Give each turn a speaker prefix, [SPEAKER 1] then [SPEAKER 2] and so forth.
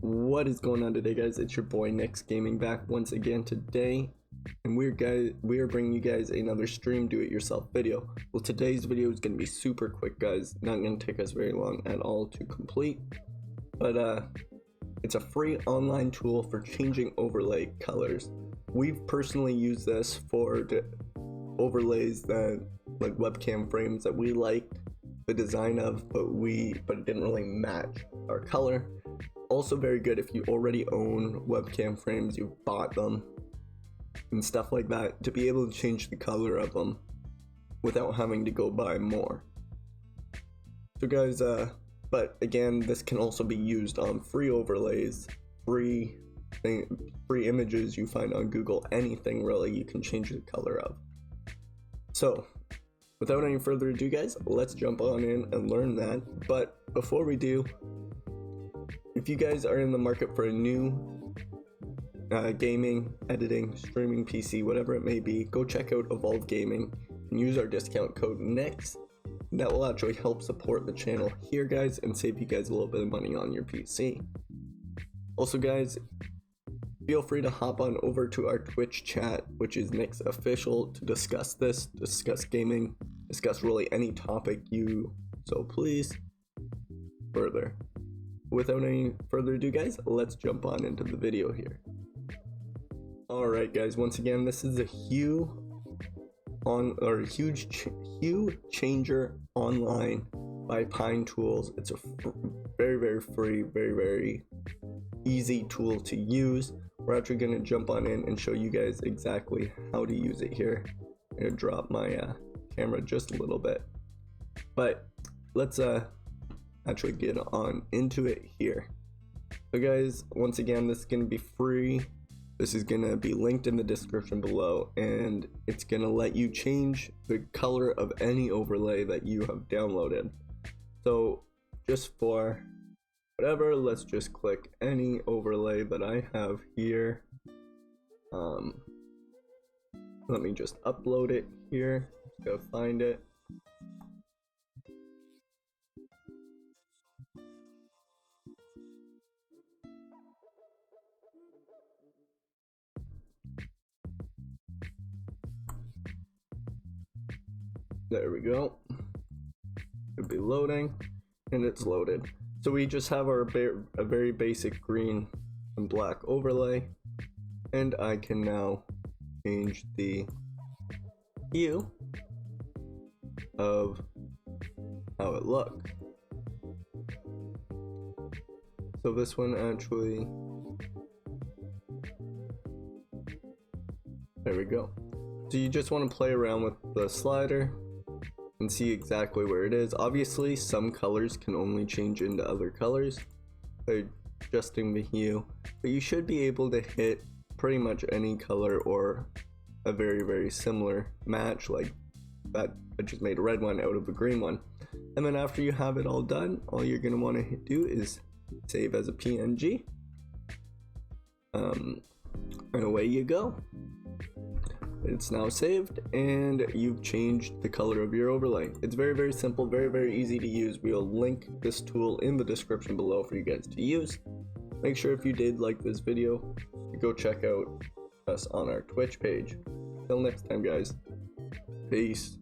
[SPEAKER 1] What is going on today, guys? It's your boy Nick's Gaming back once again today, and we are bringing you guys another stream do-it-yourself video. Well, today's video is going to be super quick, guys. Not going to take us very long at all to complete, but it's a free online tool for changing overlay colors. We've personally used this for overlays that like webcam frames that we liked the design of, but it didn't really match our color. Also very good if you already own webcam frames, you've bought them and stuff like that, to be able to change the color of them without having to go buy more. So guys, but again, this can also be used on free overlays, free images you find on Google, anything really you can change the color of. So without any further ado, guys, let's jump on in and learn that. But before we do, if you guys are in the market for a new gaming, editing, streaming PC, whatever it may be, go check out Evolve Gaming and use our discount code NIX. That will actually help support the channel here, guys, and save you guys a little bit of money on your PC. Also, guys, feel free to hop on over to our Twitch chat, which is Nick's Official, to discuss this, discuss gaming, discuss really any topic you so please. Further, without any further ado, guys, let's jump on into the video here. Alright, guys, once again, this is a hue changer online by Pine Tools. It's a very free, very easy tool to use. We're actually going to jump on in and show you guys exactly how to use it here. I'm going to drop my camera just a little bit, but let's actually get on into it here. So guys, once again, this is going to be free. This is going to be linked in the description below, and it's going to let you change the color of any overlay that you have downloaded. So just for whatever, let's just click any overlay that I have here. Let me just upload it here. Go find it. There we go. It'll be loading, and it's loaded. So we just have a very basic green and black overlay, and I can now change the hue of how it looks. So this one actually, there we go. So you just want to play around with the slider and see exactly where it is. Obviously, some colors can only change into other colors by adjusting the hue, but you should be able to hit pretty much any color or a very similar match, like that. I just made a red one out of a green one. And then after you have it all done, all you're going to want to do is save as a PNG, and away you go. It's now saved, and you've changed the color of your overlay. It's very simple, very easy to use. We'll link this tool in the description below for you guys to use. Make sure if you did like this video, to go check out us on our Twitch page. Till next time, guys. Peace.